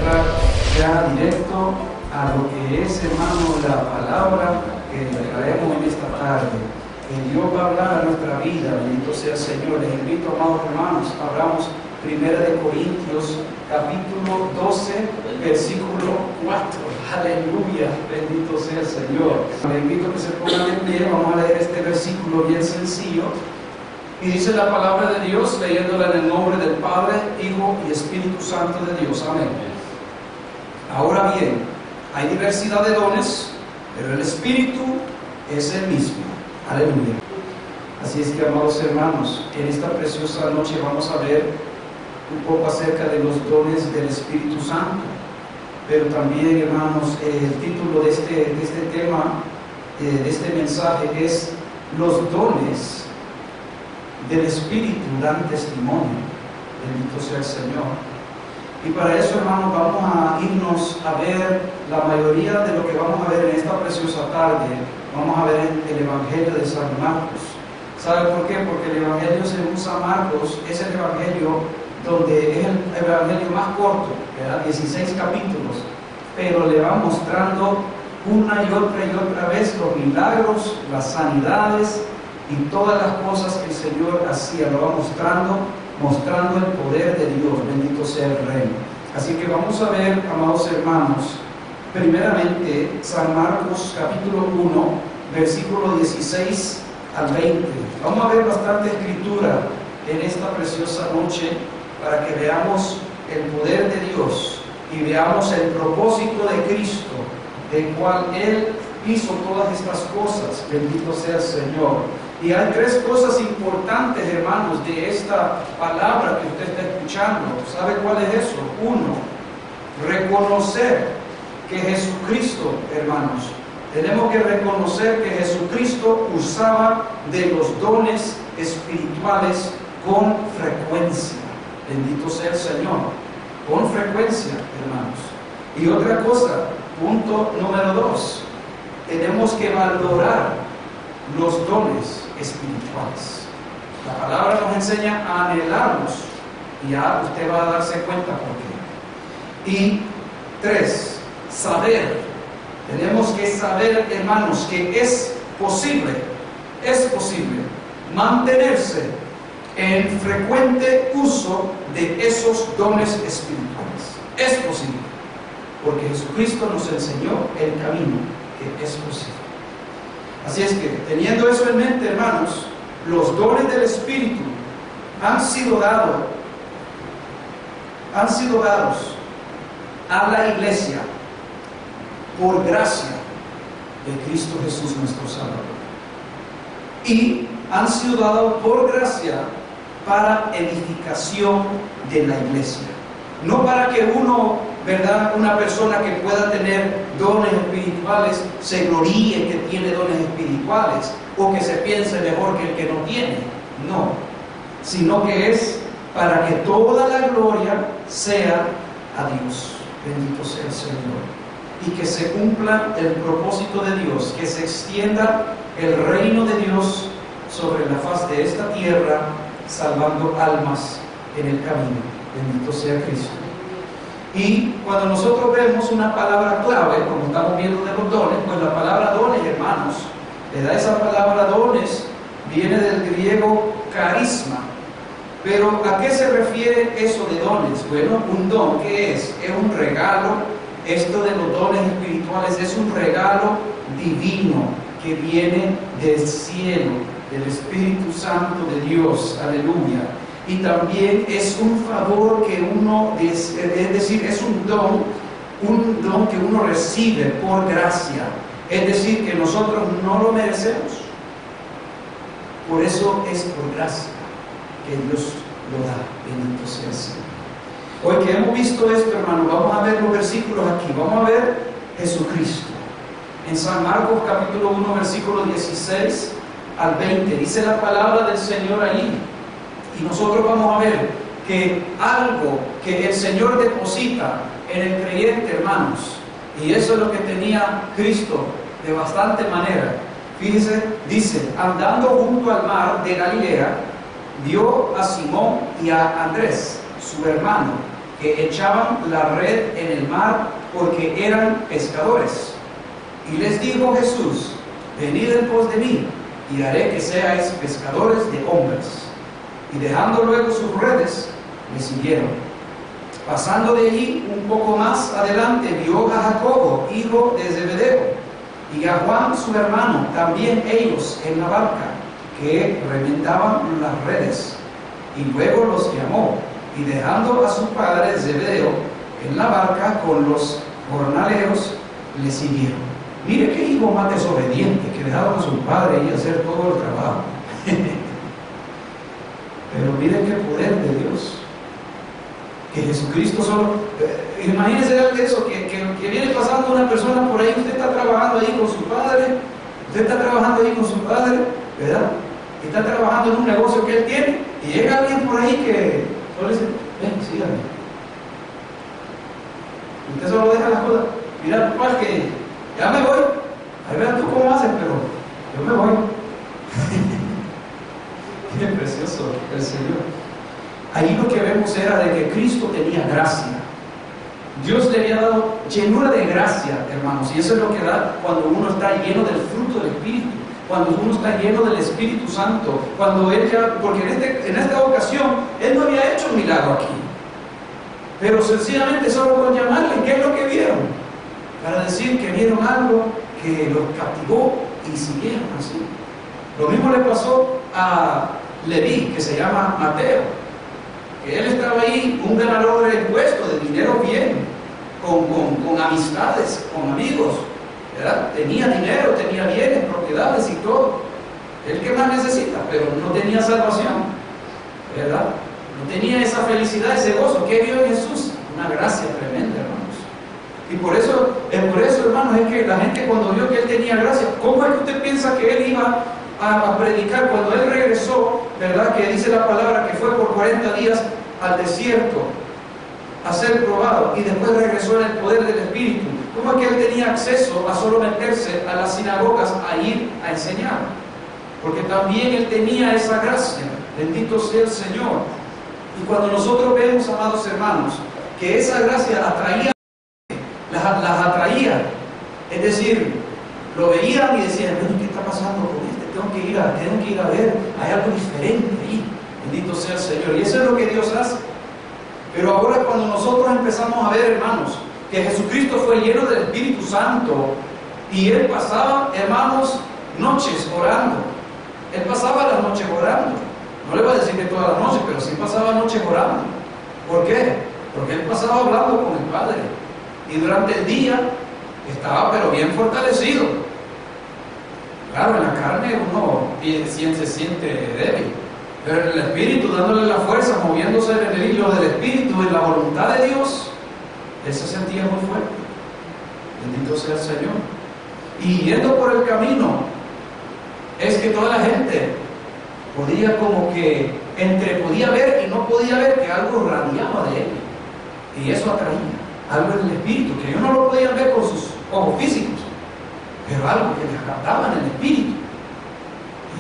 entrar ya directo a lo que es, hermano, la palabra que traemos en esta tarde. Que Dios va a hablar a nuestra vida, bendito sea el Señor. Les invito, amados hermanos, abramos 1 Corintios capítulo 12, versículo 4. Aleluya, bendito sea el Señor. Les invito a que se pongan en pie. Vamos a leer este versículo bien sencillo. Y dice la palabra de Dios, leyéndola en el nombre del Padre, Hijo y Espíritu Santo de Dios. Amén. Ahora bien, hay diversidad de dones, pero el Espíritu es el mismo. Aleluya. Así es que, amados hermanos, en esta preciosa noche vamos a ver un poco acerca de los dones del Espíritu Santo. Pero también, hermanos, el título de este tema, de este mensaje es: los dones del Espíritu dan testimonio. Bendito sea el Señor. Y para eso, hermanos, vamos a irnos a ver la mayoría de lo que vamos a ver en esta preciosa tarde. Vamos a ver el Evangelio de San Marcos. ¿Sabe por qué? Porque el Evangelio según San Marcos es el Evangelio donde es el Evangelio más corto, ¿verdad? 16 capítulos, pero le va mostrando una y otra vez los milagros, las sanidades y todas las cosas que el Señor hacía. Lo va mostrando el poder de Dios. Bendito sea el Rey. Así que vamos a ver, amados hermanos, primeramente San Marcos capítulo 1, versículo 16 al 20. Vamos a ver bastante escritura en esta preciosa noche para que veamos el poder de Dios y veamos el propósito de Cristo, del cual Él hizo todas estas cosas. Bendito sea el Señor. Y hay tres cosas importantes, hermanos, de esta palabra que usted está escuchando. ¿Sabe cuál es eso? Uno, reconocer que Jesucristo, hermanos, tenemos que reconocer que Jesucristo usaba de los dones espirituales con frecuencia. Bendito sea el Señor. Con frecuencia, hermanos. Y otra cosa, punto número 2, tenemos que valorar los dones espirituales. La palabra nos enseña a anhelarlos y ya usted va a darse cuenta por qué. Y 3, saber. Tenemos que saber, hermanos, que es posible mantenerse en frecuente uso de esos dones espirituales. Es posible, porque Jesucristo nos enseñó el camino que es posible. Así es que, teniendo eso en mente, hermanos, los dones del Espíritu han sido dados a la iglesia por gracia de Cristo Jesús nuestro Salvador. Y han sido dados por gracia para edificación de la iglesia. No para que uno, ¿verdad?, una persona que pueda tener dones espirituales se gloríe que tiene dones espirituales o que se piense mejor que el que no tiene. No, sino que es para que toda la gloria sea a Dios. Bendito sea el Señor. Y que se cumpla el propósito de Dios, que se extienda el reino de Dios sobre la faz de esta tierra, salvando almas en el camino. Bendito sea Cristo. Y cuando nosotros vemos una palabra clave, como estamos viendo de los dones, pues la palabra dones, hermanos, esa palabra dones viene del griego carisma. Pero ¿a qué se refiere eso de dones? Bueno, un don, ¿qué es? Es un regalo. Esto de los dones espirituales es un regalo divino que viene del cielo, del Espíritu Santo de Dios. Aleluya. Y también es un favor que uno, es decir, es un don que uno recibe por gracia. Es decir, que nosotros no lo merecemos. Por eso es por gracia que Dios lo da. Bendito sea el Señor. Hoy que hemos visto esto, hermano, vamos a ver los versículos aquí. Vamos a ver Jesucristo. En San Marcos capítulo 1, versículo 16 al 20. Dice la palabra del Señor allí. Y nosotros vamos a ver que algo que el Señor deposita en el creyente, hermanos, y eso es lo que tenía Cristo de bastante manera. Fíjese, dice: andando junto al mar de Galilea, vio a Simón y a Andrés, su hermano, que echaban la red en el mar porque eran pescadores. Y les dijo Jesús: venid en pos de mí, y haré que seáis pescadores de hombres. Y dejando luego sus redes, le siguieron. Pasando de allí un poco más adelante, vio a Jacobo, hijo de Zebedeo, y a Juan su hermano, también ellos en la barca, que remendaban las redes. Y luego los llamó, y dejando a su padre Zebedeo en la barca con los jornaleros, le siguieron. Mire qué hijo más desobediente, que dejaron a su padre y hacer todo el trabajo. Pero mire qué poder de Dios, que Jesucristo solo, imagínense eso, que viene pasando una persona por ahí, usted está trabajando ahí con su padre, ¿verdad? Y está trabajando en un negocio que él tiene, y llega alguien por ahí que solo dice: ven, sígame. Usted solo deja las cosas. Mira, papá, que ya me voy. Ahí verás tú cómo haces, pero yo me voy. Qué precioso el Señor. Ahí lo que vemos era de que Cristo tenía gracia. Dios le había dado llenura de gracia, hermanos. Y eso es lo que da cuando uno está lleno del fruto del Espíritu. Cuando uno está lleno del Espíritu Santo. Cuando Él ya, porque en esta ocasión Él no había hecho un milagro aquí. Pero sencillamente solo con llamarle, ¿qué es lo que vieron? Para decir que vieron algo que los captivó y siguieron así. Lo mismo le pasó a Leví, que se llama Mateo, que él estaba ahí, un ganador de impuestos, de dinero bien, con amistades, con amigos, ¿verdad? Tenía dinero, tenía bienes, propiedades y todo. El que más necesita, pero no tenía salvación, ¿verdad? No tenía esa felicidad, ese gozo. ¿Qué vio en Jesús? Una gracia tremenda, hermanos. Y por eso, hermanos, es que la gente cuando vio que Él tenía gracia, ¿cómo es que usted piensa que Él iba a predicar cuando Él regresó, ¿verdad? Que dice la palabra que fue por 40 días al desierto a ser probado y después regresó en el poder del Espíritu. ¿Cómo es que Él tenía acceso a solo meterse a las sinagogas a ir a enseñar? Porque también Él tenía esa gracia. Bendito sea el Señor. Y cuando nosotros vemos, amados hermanos, que esa gracia atraía, las atraía, es decir, lo veían y decían: ¿qué está pasando con este? Tengo que ir a ver, hay algo diferente ahí. Bendito sea el Señor. Y eso es lo que Dios hace. Pero ahora cuando nosotros empezamos a ver, hermanos, que Jesucristo fue lleno del Espíritu Santo y Él pasaba, hermanos, noches orando. Él pasaba las noches orando. No le voy a decir que todas las noches, pero sí pasaba noches orando. ¿Por qué? Porque Él pasaba hablando con el Padre. Y durante el día estaba pero bien fortalecido. Claro, en la carne uno se siente débil, pero en el Espíritu, dándole la fuerza, moviéndose en el hilo del Espíritu, en la voluntad de Dios, Él se sentía muy fuerte. Bendito sea el Señor. Y yendo por el camino, es que toda la gente podía como que podía ver y no podía ver que algo radiaba de Él. Y eso atraía algo en el Espíritu, que ellos no lo podían ver con sus ojos físicos, pero algo que les captaba en el Espíritu.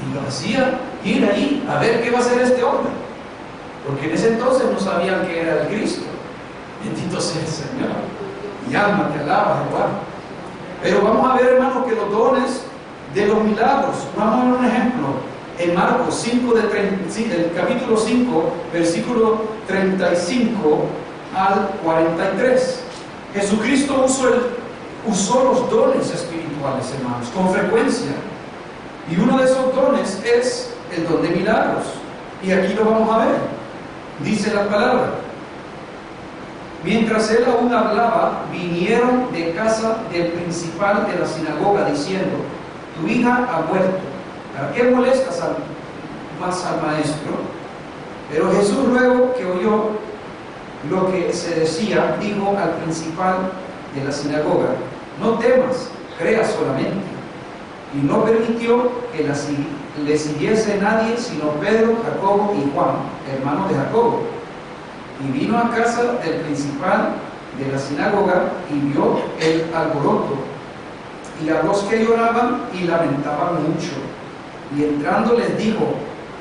Y lo hacía ir ahí a ver qué va a hacer este hombre. Porque en ese entonces no sabían que era el Cristo. Bendito sea el Señor. Mi alma te alaba, Jehová. Pero vamos a ver, hermanos, que los dones de los milagros, vamos a ver un ejemplo. En Marcos 5, el capítulo 5, versículo 35 al 43. Jesucristo usó los dones espirituales, hermanos, con frecuencia. Y uno de esos dones es el don de milagros. Y aquí lo vamos a ver. Dice la palabra: mientras él aún hablaba, vinieron de casa del principal de la sinagoga diciendo: tu hija ha muerto. ¿Para qué molestas más al maestro? Pero Jesús, luego que oyó lo que se decía, dijo al principal de la sinagoga: no temas, crea solamente. Y no permitió que le siguiese nadie sino Pedro, Jacobo y Juan, hermanos de Jacobo. Y vino a casa del principal de la sinagoga y vio el alboroto y a los que lloraban y lamentaban mucho. Y entrando les dijo: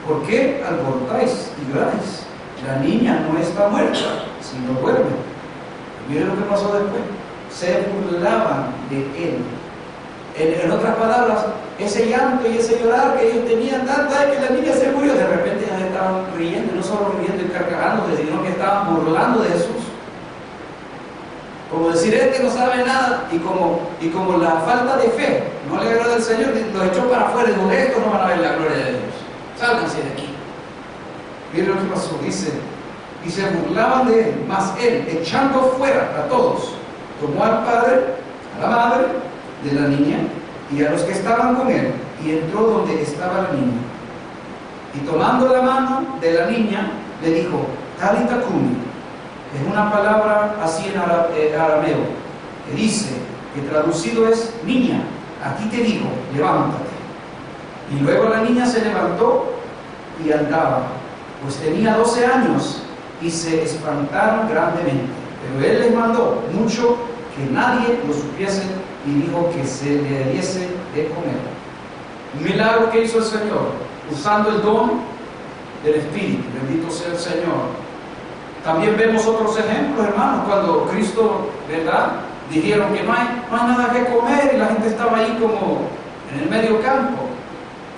¿por qué alborotáis y lloráis? La niña no está muerta, si no duerme. Miren lo que pasó después. Se burlaban de él. En otras palabras, ese llanto y ese llorar que ellos tenían, tanta que la niña se murió, de repente ya estaban riendo, y no solo riendo y carcajándose, sino que estaban burlando de Jesús. Como decir, este no sabe nada, y como la falta de fe no le agrada al Señor, lo echó para afuera y dijo, estos no van a ver la gloria de Dios. Sálganse de aquí. Miren lo que pasó, dice, y se burlaban de él, mas él, echando fuera a todos, tomó al padre, a la madre de la niña y a los que estaban con él, y entró donde estaba la niña. Y tomando la mano de la niña, le dijo, Talita Kumi. Es una palabra así en arameo, que dice, que traducido es, niña, a ti te digo, levántate. Y luego la niña se levantó y andaba, pues tenía 12 años, y se espantaron grandemente. Pero él les mandó mucho que nadie lo supiese, y dijo que se le diese de comer. Un milagro que hizo el Señor, usando el don del Espíritu. Bendito sea el Señor. También vemos otros ejemplos, hermanos, cuando Cristo, ¿verdad?, dijeron que no hay nada que comer, y la gente estaba ahí como en el medio campo.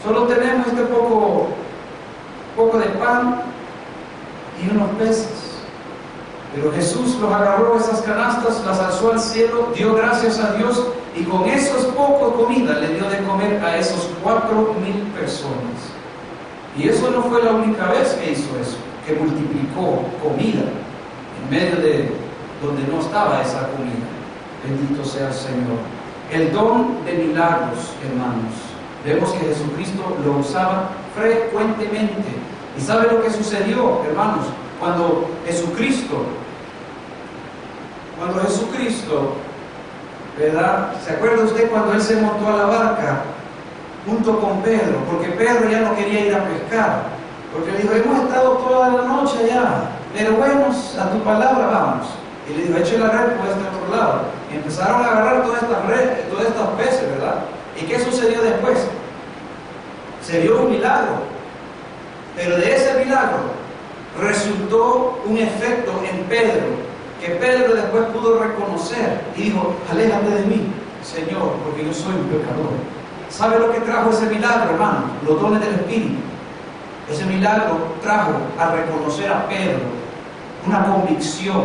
Solo tenemos este poco de pan y unos peces. Pero Jesús los agarró, esas canastas, las alzó al cielo, dio gracias a Dios, y con esos pocos comida le dio de comer a esos 4,000 personas. Y eso no fue la única vez que hizo eso, que multiplicó comida en medio de donde no estaba esa comida. Bendito sea el Señor. El don de milagros, hermanos, vemos que Jesucristo lo usaba frecuentemente. ¿Y sabe lo que sucedió, hermanos? Cuando Jesucristo, ¿verdad? ¿Se acuerda usted cuando él se montó a la barca junto con Pedro? Porque Pedro ya no quería ir a pescar, porque le dijo, hemos estado toda la noche allá, pero bueno, a tu palabra vamos. Y le dijo, eche la red por este otro lado. Y empezaron a agarrar todas estas peces, ¿verdad? ¿Y qué sucedió después? Se dio un milagro, pero de ese milagro resultó un efecto en Pedro, que Pedro después pudo reconocer y dijo, aléjate de mí, Señor, porque yo soy un pecador. ¿Sabe lo que trajo ese milagro, hermano? Los dones del Espíritu. Ese milagro trajo a reconocer a Pedro una convicción,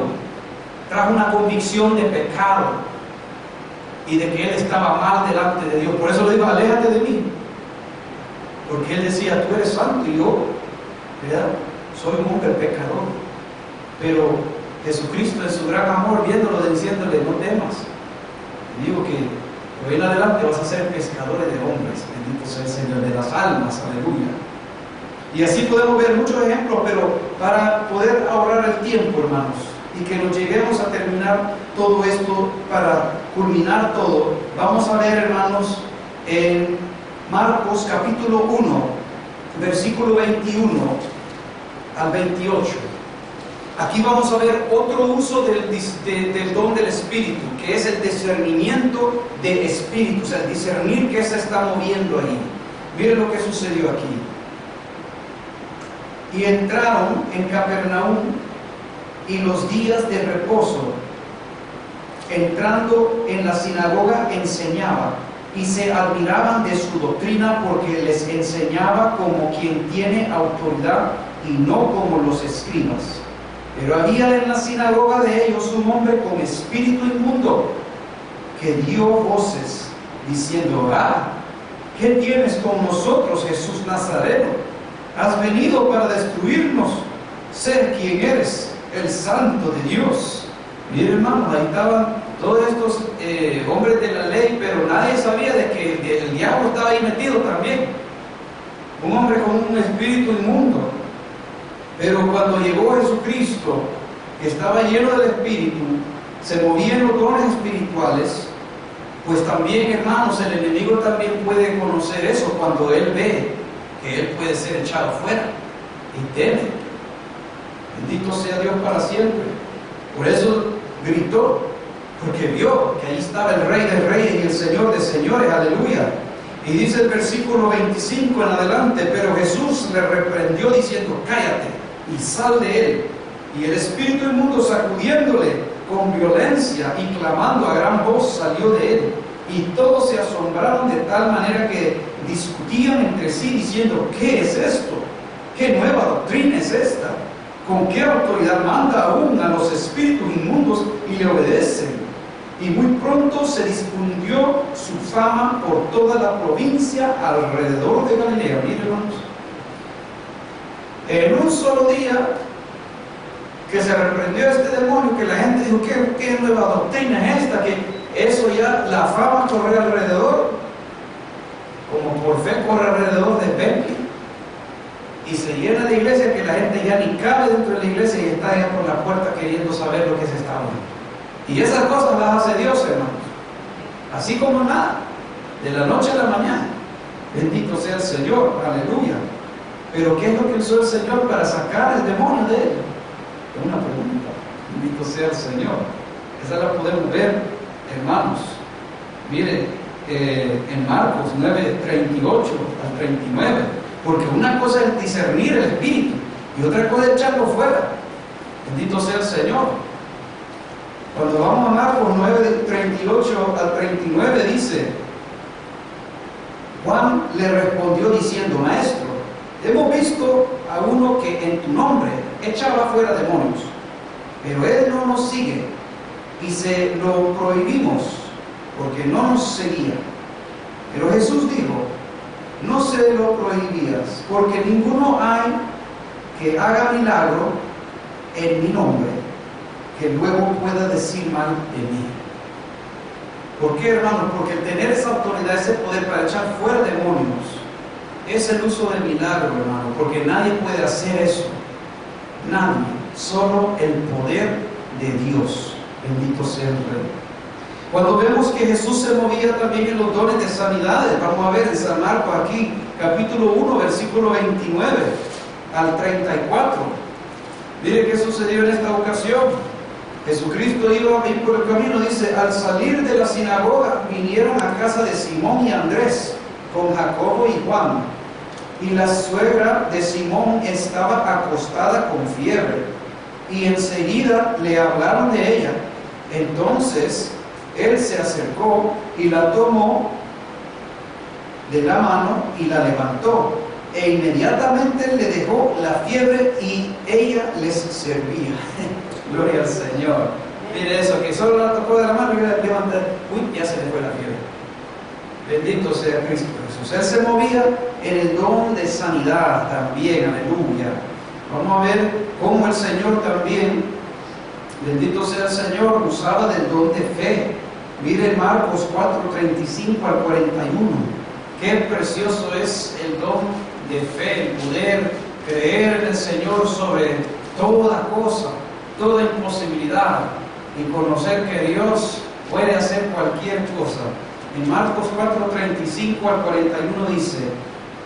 trajo una convicción de pecado y de que él estaba mal delante de Dios. Por eso le dijo, aléjate de mí, porque él decía, tú eres santo y yo, ¿verdad?, soy un hombre pecador. Pero Jesucristo, en su gran amor, viéndolo, diciéndole, no temas, digo que de hoy en adelante vas a ser pescadores de hombres. Bendito sea el Señor, de las almas, aleluya. Y así podemos ver muchos ejemplos, pero para poder ahorrar el tiempo, hermanos, y que nos lleguemos a terminar todo esto, para culminar todo, vamos a ver, hermanos, en Marcos capítulo 1, versículo 21 al 28. Aquí vamos a ver otro uso del don del Espíritu, que es el discernimiento de espíritus, el discernir qué se está moviendo ahí. Miren lo que sucedió aquí. Y entraron en Capernaum, y los días de reposo, entrando en la sinagoga, enseñaba, y se admiraban de su doctrina, porque les enseñaba como quien tiene autoridad y no como los escribas. Pero había en la sinagoga de ellos un hombre con espíritu inmundo, que dio voces diciendo, ¿qué tienes con nosotros, Jesús Nazareno? Has venido para destruirnos. Sé quién eres, el Santo de Dios. Miren, hermanos, ahí estaban todos estos hombres de la ley, pero nadie sabía de que el diablo estaba ahí metido también. Un hombre con un espíritu inmundo. Pero cuando llegó Jesucristo, que estaba lleno del Espíritu, se movían los dones espirituales, pues también, hermanos, el enemigo también puede conocer eso cuando él ve que él puede ser echado fuera y teme. Bendito sea Dios para siempre. Por eso gritó, porque vio que ahí estaba el Rey de Reyes y el Señor de Señores, aleluya. Y dice el versículo 25 en adelante, pero Jesús le reprendió diciendo, cállate y sal de él. Y el espíritu inmundo, sacudiéndole con violencia y clamando a gran voz, salió de él. Y todos se asombraron de tal manera que discutían entre sí diciendo: ¿qué es esto? ¿Qué nueva doctrina es esta? ¿Con qué autoridad manda aún a los espíritus inmundos y le obedecen? Y muy pronto se difundió su fama por toda la provincia alrededor de Galilea. Miren, hermanos, en un solo día que se reprendió a este demonio, que la gente dijo: ¿qué nueva doctrina es esta? Que eso ya, la fama corre alrededor, como por fe corre alrededor de Bentley, y se llena de iglesia que la gente ya ni cabe dentro de la iglesia y está allá por la puerta queriendo saber lo que se está hablando. Y esas cosas las hace Dios, hermanos, así como nada, de la noche a la mañana. Bendito sea el Señor, aleluya. Pero ¿qué es lo que usó el Señor para sacar el demonio de él? Es una pregunta. Bendito sea el Señor. Esa la podemos ver, hermanos. Mire, en Marcos 9, 38 al 39. Porque una cosa es discernir el espíritu y otra cosa es echarlo fuera. Bendito sea el Señor. Cuando vamos a Marcos 9, 38 al 39, dice: Juan le respondió diciendo: Maestro, hemos visto a uno que en tu nombre echaba fuera demonios, pero él no nos sigue y se lo prohibimos porque no nos seguía. Pero Jesús dijo: no se lo prohibías, porque ninguno hay que haga milagro en mi nombre que luego pueda decir mal de mí. ¿Por qué, hermanos? Porque el tener esa autoridad, ese poder para echar fuera demonios, es el uso del milagro, hermano, porque nadie puede hacer eso. Nadie, solo el poder de Dios. Bendito sea el Rey. Cuando vemos que Jesús se movía también en los dones de sanidades, vamos a ver en San Marcos aquí, capítulo 1, versículo 29 al 34. Mire qué sucedió en esta ocasión. Jesucristo iba a ir por el camino, dice: al salir de la sinagoga vinieron a casa de Simón y Andrés con Jacobo y Juan, y la suegra de Simón estaba acostada con fiebre, y enseguida le hablaron de ella. Entonces él se acercó y la tomó de la mano y la levantó, e inmediatamente le dejó la fiebre y ella les servía. Gloria al Señor. Mire eso, que solo la tocó de la mano y la levantó. Uy, ya se le fue la fiebre. Bendito sea Cristo Jesús. Él se movía en el don de sanidad también, aleluya. Vamos a ver cómo el Señor también, bendito sea el Señor, usaba del don de fe. Mire Marcos 4, 35 al 41. Qué precioso es el don de fe, el poder creer en el Señor sobre toda cosa, toda imposibilidad, y conocer que Dios puede hacer cualquier cosa. En Marcos 4, 35 al 41 dice: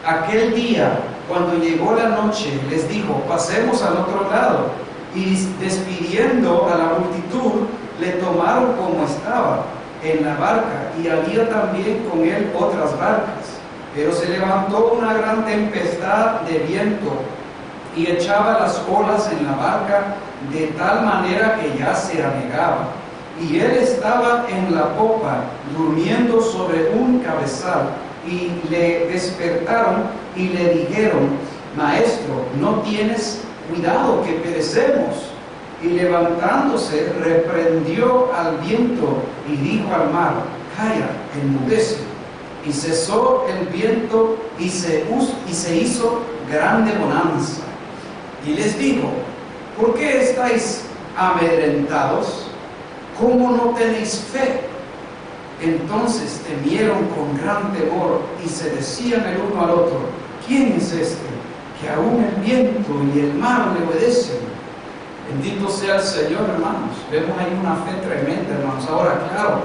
aquel día, cuando llegó la noche, les dijo: pasemos al otro lado. Y despidiendo a la multitud, le tomaron como estaba en la barca, y había también con él otras barcas. Pero se levantó una gran tempestad de viento y echaba las olas en la barca de tal manera que ya se anegaba. Y él estaba en la popa, durmiendo sobre un cabezal. Y le despertaron y le dijeron: Maestro, ¿no tienes cuidado que perecemos? Y levantándose, reprendió al viento y dijo al mar: calla, enmudece. Y cesó el viento y se hizo grande bonanza. Y les dijo: ¿por qué estáis amedrentados? ¿Cómo no tenéis fe? Entonces temieron con gran temor y se decían el uno al otro: ¿quién es este que aún el viento y el mar le obedecen? Bendito sea el Señor, hermanos. Vemos ahí una fe tremenda, hermanos. Ahora, claro,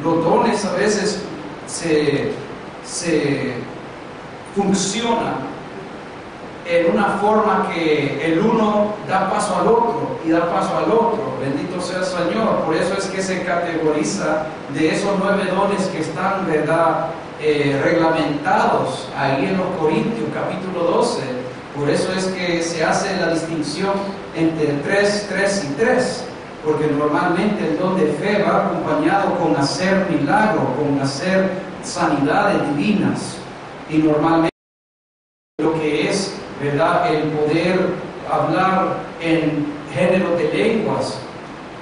los dones a veces se funcionan en una forma que el uno da paso al otro y da paso al otro. Bendito sea el Señor. Por eso es que se categoriza de esos 9 dones que están, ¿verdad?, reglamentados ahí en los Corintios capítulo 12. Por eso es que se hace la distinción entre 3, 3 y 3, porque normalmente el don de fe va acompañado con hacer milagros, con hacer sanidades divinas, y normalmente lo que es, ¿verdad?, el poder hablar en género de lenguas,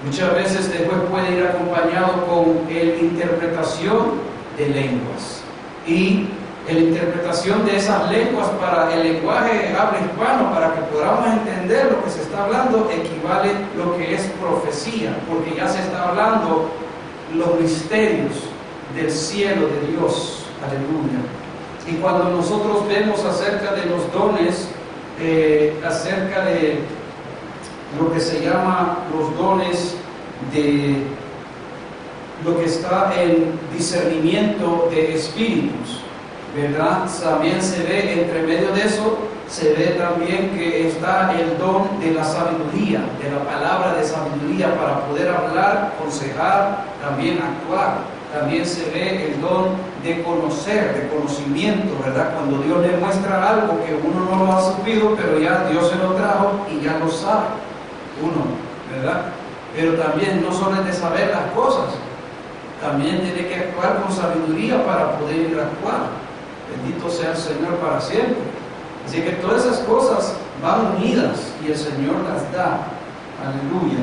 muchas veces después puede ir acompañado con la interpretación de lenguas, y la interpretación de esas lenguas para el lenguaje habla hispano, para que podamos entender lo que se está hablando, equivale lo que es profecía, porque ya se está hablando los misterios del cielo de Dios. Aleluya. Y cuando nosotros vemos acerca de los dones, acerca de lo que se llama los dones de lo que está en discernimiento de espíritus, ¿verdad? También se ve, entre medio de eso, se ve también que está el don de la sabiduría, de la palabra de sabiduría para poder hablar, aconsejar, también actuar. También se ve el don de conocer, de conocimiento, ¿verdad? Cuando Dios le muestra algo que uno no lo ha sabido, pero ya Dios se lo trajo y ya lo sabe uno, ¿verdad? Pero también no solo es de saber las cosas, también tiene que actuar con sabiduría para poder ir a actuar. Bendito sea el Señor para siempre. Así que todas esas cosas van unidas y el Señor las da. Aleluya.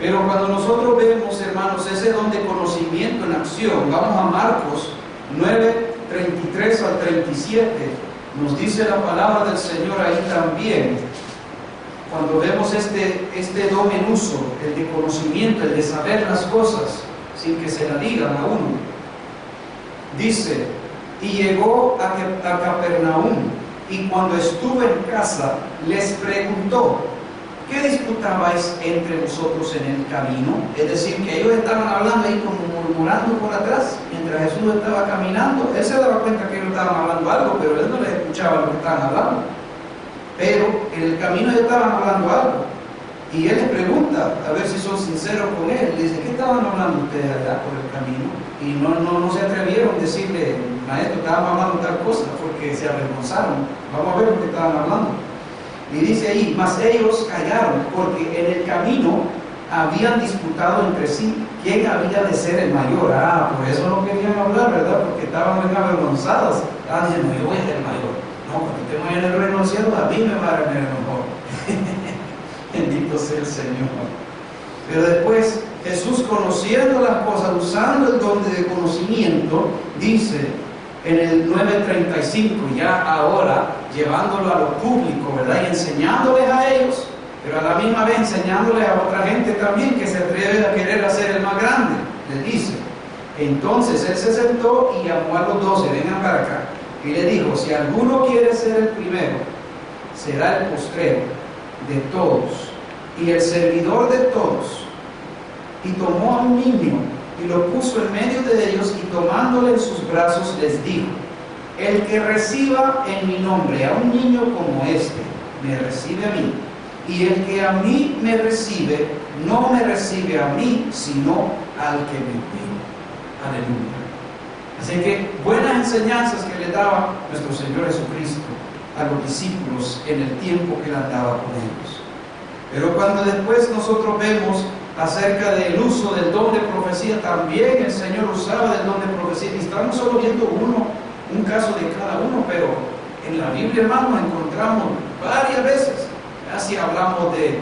Pero cuando nosotros vemos, hermanos, ese don de conocimiento en acción, vamos a Marcos 9, 33 al 37, nos dice la palabra del Señor ahí también. Cuando vemos este don en uso, el de conocimiento, el de saber las cosas, sin que se la digan a uno, dice: y llegó a Capernaum, y cuando estuvo en casa, les preguntó: ¿qué disputabais entre vosotros en el camino? Es decir, que ellos estaban hablando ahí como murmurando por atrás, mientras Jesús estaba caminando. Él se daba cuenta que ellos estaban hablando algo, pero él no les escuchaba lo que estaban hablando. Pero en el camino ellos estaban hablando algo. Y él les pregunta, a ver si son sinceros con él. Le dice: ¿qué estaban hablando ustedes allá por el camino? Y no se atrevieron a decirle: maestro, estábamos hablando tal cosa, porque se avergonzaron. Vamos a ver lo que estaban hablando. Y dice ahí: mas ellos callaron, porque en el camino habían disputado entre sí quién había de ser el mayor. Por eso no querían hablar, ¿verdad? Porque estaban muy avergonzados. Diciendo: yo voy a ser el mayor. No, cuando estemos en el reino del cielo, a mí me va a venir el mejor. Bendito sea el Señor. Pero después, Jesús, conociendo las cosas, usando el don de conocimiento, dice en el 9:35, ya ahora llevándolo a lo público, ¿verdad? Y enseñándoles a ellos, pero a la misma vez enseñándoles a otra gente también que se atreve a querer hacer el más grande. Les dice: entonces él se sentó y llamó a los 12, vengan para acá, y le dijo: si alguno quiere ser el primero, será el postrero de todos y el servidor de todos. Y tomó a un niño y lo puso en medio de ellos, y tomándole en sus brazos les dijo: el que reciba en mi nombre a un niño como este, me recibe a mí, y el que a mí me recibe, no me recibe a mí, sino al que me envió. Aleluya. Así que buenas enseñanzas que le daba nuestro Señor Jesucristo a los discípulos en el tiempo que él andaba con ellos. Pero cuando después nosotros vemos acerca del uso del don de profecía, también el Señor usaba del don de profecía. Y estamos solo viendo un caso de cada uno, pero en la Biblia, hermanos, encontramos varias veces. Si hablamos de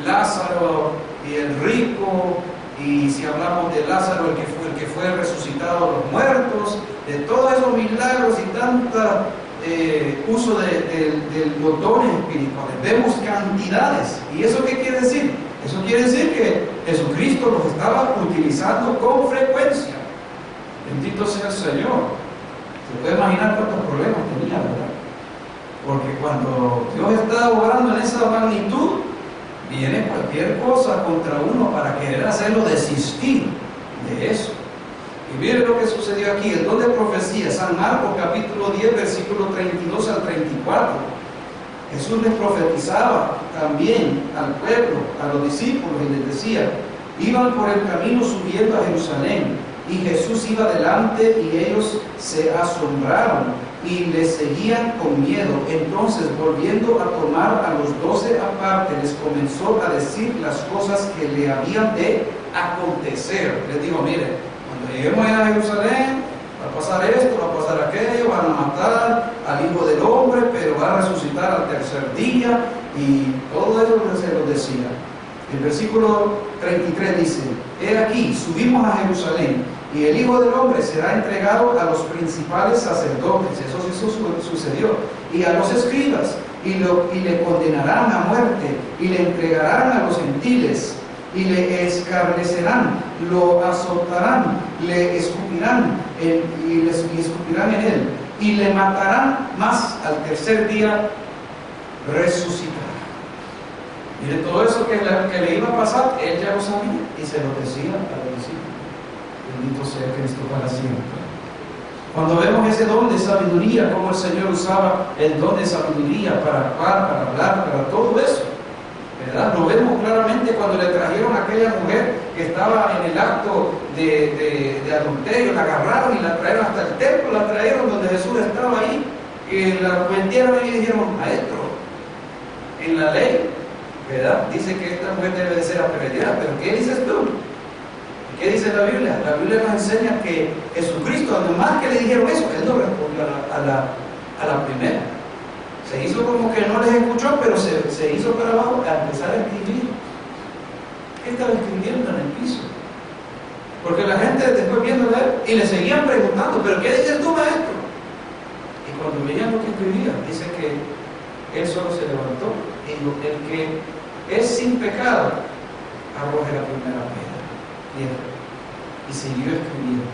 Lázaro y el rico, y si hablamos de Lázaro, el que fue resucitado de los muertos, de todos esos milagros y tanta uso de los dones espirituales, vemos cantidades. ¿Y eso qué quiere decir? Eso quiere decir que Jesucristo los estaba utilizando con frecuencia. Bendito sea el Señor. Se puede imaginar cuántos problemas tenía, ¿verdad? Porque cuando Dios está obrando en esa magnitud, viene cualquier cosa contra uno para querer hacerlo desistir de eso. Y miren lo que sucedió aquí, el don de profecía, San Marcos capítulo 10, versículo 32 al 34. Jesús les profetizaba también al pueblo, a los discípulos, y les decía: iban por el camino subiendo a Jerusalén, Y Jesús iba delante y ellos se asombraron y le seguían con miedo. Entonces, volviendo a tomar a los 12 aparte, les comenzó a decir las cosas que le habían de acontecer. Les digo, mire, cuando lleguemos a Jerusalén, va a pasar esto, va a pasar aquello, van a matar al Hijo del Hombre, pero va a resucitar al tercer día, y todo eso se lo decía. El versículo 33 dice: he aquí, subimos a Jerusalén, y el Hijo del Hombre será entregado a los principales sacerdotes, eso sucedió, y a los escribas, y le condenarán a muerte, y le entregarán a los gentiles, y le escarnecerán, lo azotarán, le escupirán y escupirán en él, y le matarán, mas al tercer día resucitará. Mire, todo eso que le iba a pasar, él ya lo sabía y se lo decía a los discípulos. Bendito sea Cristo para siempre. Cuando vemos ese don de sabiduría, cómo el Señor usaba el don de sabiduría para actuar, para hablar, para todo eso, ¿verdad? Lo vemos claramente cuando le trajeron a aquella mujer que estaba en el acto de adulterio, la agarraron y la trajeron hasta el templo, la trajeron donde Jesús estaba ahí, y la metieron y dijeron: maestro, en la ley, ¿verdad?, dice que esta mujer debe de ser apedreada, pero ¿qué dices tú? ¿Qué dice la Biblia? La Biblia nos enseña que Jesucristo, además que le dijeron eso, él no respondió a la primera. Se hizo como que no les escuchó, pero se hizo para abajo a empezar a escribir. ¿Qué estaba escribiendo en el piso? Porque la gente después viendo a él y le seguían preguntando: ¿pero qué dices tú, maestro? Y cuando veían lo que escribía, dice que él solo se levantó y dijo: el que es sin pecado, arroje la primera piedra. Y siguió escribiendo.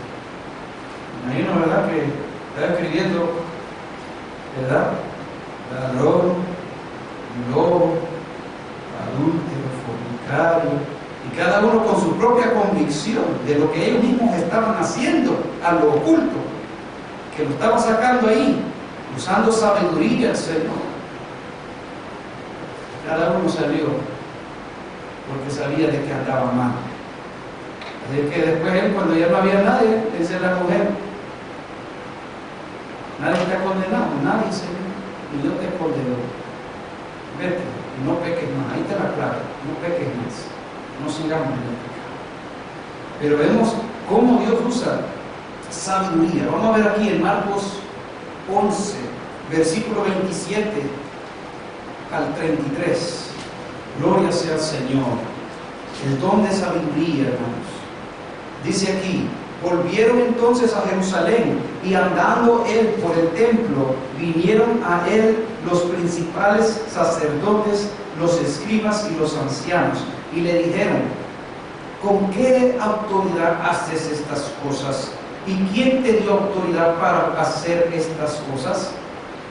Imagino, ¿verdad?, que estaba escribiendo, ¿verdad?, ladrón, lobo, adúltero, fornicario, y cada uno con su propia convicción de lo que ellos mismos estaban haciendo a lo oculto, que lo estaba sacando ahí, usando sabiduría el Señor. Cada uno salió porque sabía de que andaba mal. Así que después él, cuando ya no había nadie, le dice a la mujer: nadie te ha condenado, nadie, Señor, y yo te condeno. Vete y no peques más. Ahí te la clave, no peques más, no sigamos en el pecado. Pero vemos cómo Dios usa sabiduría. Vamos a ver aquí en Marcos 11, versículo 27 al 33. Gloria sea al Señor. El don de sabiduría, hermanos. Dice aquí: volvieron entonces a Jerusalén, y andando él por el templo, vinieron a él los principales sacerdotes, los escribas y los ancianos, y le dijeron: ¿con qué autoridad haces estas cosas? ¿Y quién te dio autoridad para hacer estas cosas?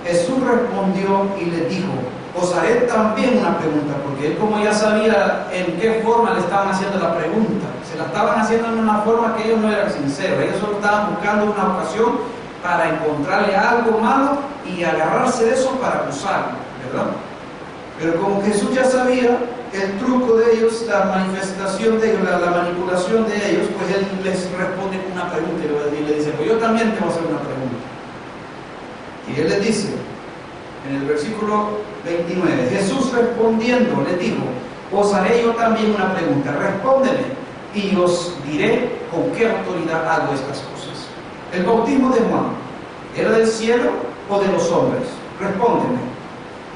Jesús respondió y le dijo: os haré también una pregunta, porque él, como ya sabía en qué forma le estaban haciendo la pregunta, se la estaban haciendo en una forma que ellos no eran sinceros, ellos solo estaban buscando una ocasión para encontrarle algo malo y agarrarse de eso para acusarlo, ¿verdad? Pero como Jesús ya sabía el truco de ellos, la manifestación de ellos, la manipulación de ellos, pues él les responde con una pregunta y le dice: pues yo también te voy a hacer una pregunta. Y él les dice, en el versículo 29, Jesús respondiendo les dijo: os haré yo también una pregunta, respóndeme y os diré con qué autoridad hago estas cosas. ¿El bautismo de Juan era del cielo o de los hombres? Respóndeme.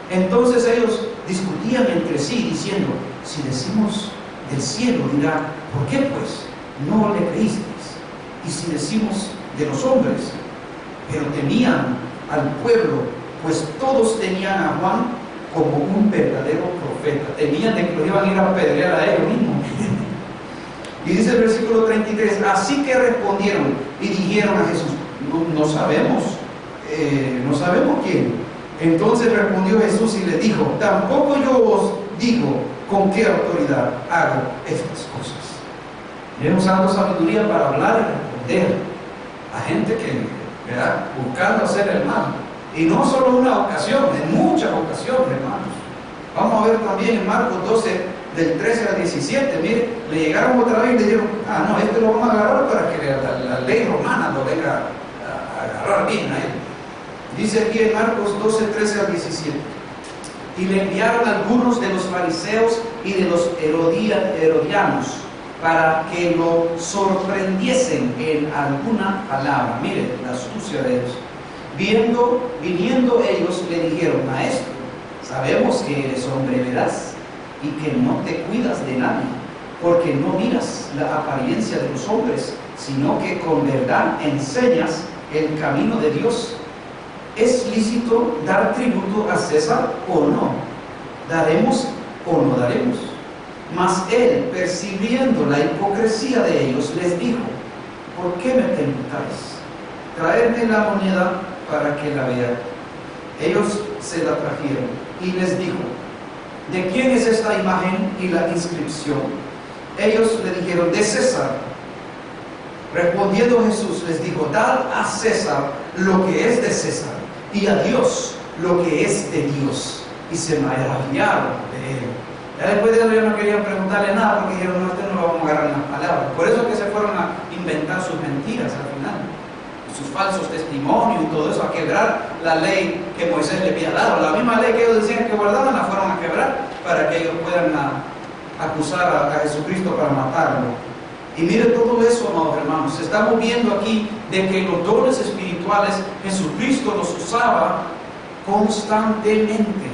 Entonces ellos discutían entre sí diciendo: si decimos del cielo, dirá: ¿por qué pues no le creísteis? Y si decimos de los hombres. Pero temían al pueblo, pues todos tenían a Juan como un verdadero profeta. Temían de que lo iban a ir a apedrear a ellos mismos. Y dice el versículo 33, así que respondieron y dijeron a Jesús: no sabemos quién. Entonces respondió Jesús y le dijo: tampoco yo os digo con qué autoridad hago estas cosas. Y hemos usado sabiduría para hablar y responder a gente que, ¿verdad?, buscando hacer el mal. Y no solo una ocasión, en muchas ocasiones, hermanos. Vamos a ver también en Marcos 12, del 13 al 17. Mire, le llegaron otra vez y le dijeron: no, este lo vamos a agarrar para que le la ley romana lo venga a agarrar bien a él. Dice aquí en Marcos 12, 13 al 17. Y le enviaron algunos de los fariseos y de los herodianos para que lo sorprendiesen en alguna palabra. Miren la astucia de ellos. Viniendo ellos le dijeron: Maestro, sabemos que eres hombre veraz y que no te cuidas de nadie, porque no miras la apariencia de los hombres, sino que con verdad enseñas el camino de Dios. ¿Es lícito dar tributo a César o no? ¿Daremos o no daremos? Mas él, percibiendo la hipocresía de ellos, les dijo: ¿por qué me tentáis? Traedme la moneda para que la vea. Ellos se la trajeron y les dijo: ¿de quién es esta imagen y la inscripción? Ellos le dijeron: de César. Respondiendo Jesús les dijo: dad a César lo que es de César y a Dios lo que es de Dios. Y se maravillaron de él. Ya después de eso yo no quería preguntarle nada, porque dijeron: no, no lo vamos a agarrar en las palabras. Por eso es que se fueron a inventar sus mentiras al final, sus falsos testimonios y todo eso, a quebrar la ley que Moisés le había dado. La misma ley que ellos decían que guardaban, la fueron a quebrar para que ellos puedan acusar a Jesucristo para matarlo. Y mire todo eso, amados hermanos. Estamos viendo aquí de que los dones espirituales Jesucristo los usaba constantemente.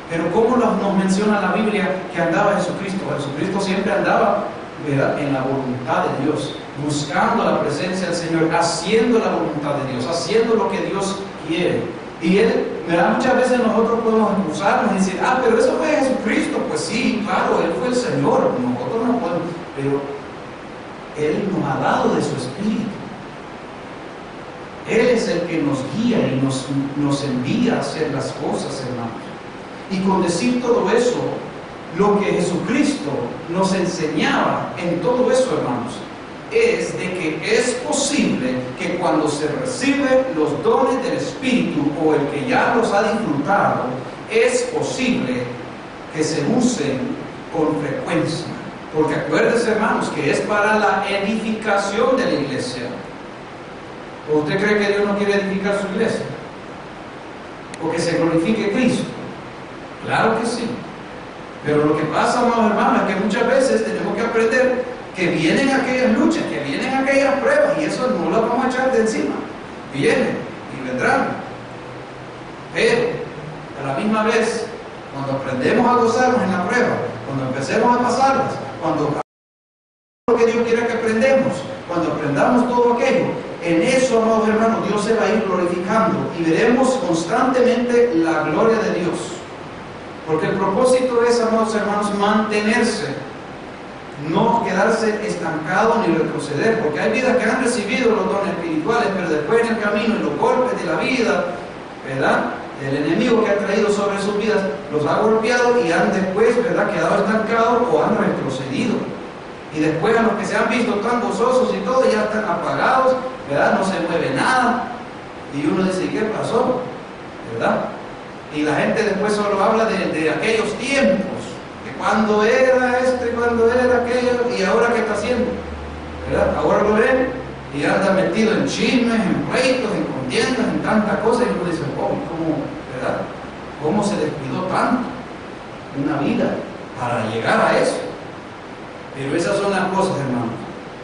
Pero ¿cómo nos menciona la Biblia que andaba Jesucristo? Jesucristo siempre andaba, ¿verdad?, en la voluntad de Dios, buscando la presencia del Señor, haciendo la voluntad de Dios, haciendo lo que Dios quiere. Y Él, ¿verdad?, muchas veces nosotros podemos acusarnos y decir: pero eso fue Jesucristo. Pues sí, claro, Él fue el Señor, nosotros no podemos, pero Él nos ha dado de su Espíritu. Él es el que nos guía y nos envía a hacer las cosas, hermanos. Y con decir todo eso, lo que Jesucristo nos enseñaba en todo eso, hermanos, es de que es posible que cuando se reciben los dones del Espíritu, o el que ya los ha disfrutado, es posible que se usen con frecuencia. Porque acuérdense, hermanos, que es para la edificación de la iglesia. ¿O usted cree que Dios no quiere edificar su iglesia? ¿O que se glorifique Cristo? Claro que sí. Pero lo que pasa, amados hermanos, es que muchas veces tenemos que aprender que vienen aquellas luchas, que vienen aquellas pruebas, y eso no lo vamos a echar de encima. Vienen y vendrán. Pero a la misma vez, cuando aprendemos a gozarnos en la prueba, cuando empecemos a pasarlas, cuando lo que Dios quiera que aprendemos, cuando aprendamos todo aquello, en eso, amados hermanos, Dios se va a ir glorificando y veremos constantemente la gloria de Dios. Porque el propósito es, amados hermanos, mantenerse, no quedarse estancado ni retroceder, porque hay vidas que han recibido los dones espirituales, pero después en el camino, en los golpes de la vida, ¿verdad?, el enemigo que ha traído sobre sus vidas los ha golpeado y han después, ¿verdad?, quedado estancados o han retrocedido. Y después a los que se han visto tan gozosos y todo, ya están apagados, ¿verdad?, no se mueve nada. Y uno dice: ¿qué pasó?, ¿verdad? Y la gente después solo habla de aquellos tiempos, de cuando era esto y cuando era aquello, y ahora qué está haciendo, ¿verdad? Ahora lo ven y anda metido en chismes, en pleitos, en contiendas, en tantas cosas, y uno dice: ¿cómo, verdad? ¿Cómo se descuidó tanto una vida para llegar a eso? Pero esas son las cosas, hermanos.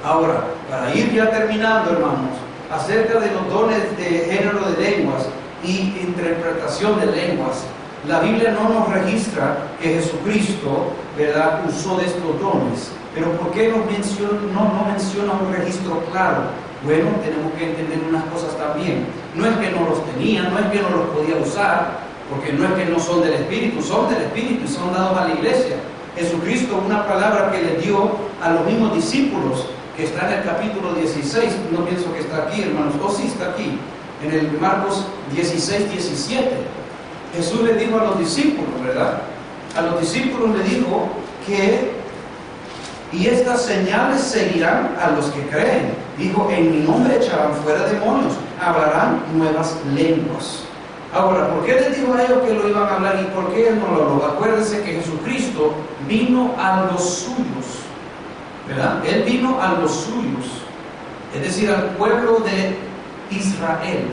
Ahora, para ir ya terminando, hermanos, acerca de los dones de género de lenguas y interpretación de lenguas, la Biblia no nos registra que Jesucristo, ¿verdad?, usó de estos dones. Pero ¿por qué no menciona un registro claro? Bueno, tenemos que entender unas cosas también. No es que no los tenía, no es que no los podía usar, porque no es que no son del Espíritu, son del Espíritu y son dados a la iglesia. Jesucristo, una palabra que le dio a los mismos discípulos, que está en el capítulo 16, no pienso que está aquí, hermanos, o sí está aquí, en el Marcos 16, 17. Jesús le dijo a los discípulos, ¿verdad? A los discípulos le dijo que: y estas señales seguirán a los que creen. Dijo: en mi nombre echarán fuera demonios, hablarán nuevas lenguas. Ahora, ¿por qué les dijo a ellos que lo iban a hablar y por qué él no lo habló? Acuérdense que Jesucristo vino a los suyos, ¿verdad? Él vino a los suyos es decir, al pueblo de Israel.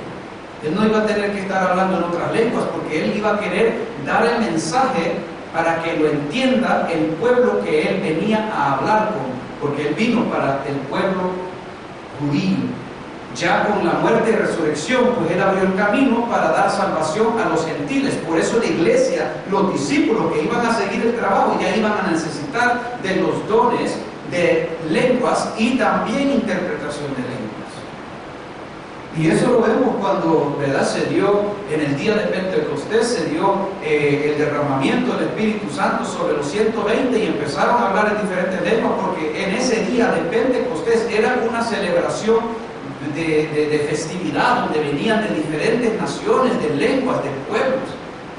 Él no iba a tener que estar hablando en otras lenguas, porque él iba a querer dar el mensaje para que lo entienda el pueblo que él venía a hablar con, porque él vino para el pueblo judío. Ya con la muerte y resurrección, pues él abrió el camino para dar salvación a los gentiles. Por eso la iglesia, los discípulos que iban a seguir el trabajo, ya iban a necesitar de los dones de lenguas y también interpretación de lenguas. Y eso lo vemos cuando, ¿verdad?, se dio en el día de Pentecostés, se dio el derramamiento del Espíritu Santo sobre los 120 y empezaron a hablar en diferentes lenguas, porque en ese día de Pentecostés era una celebración de festividad, donde venían de diferentes naciones, de lenguas, de pueblos,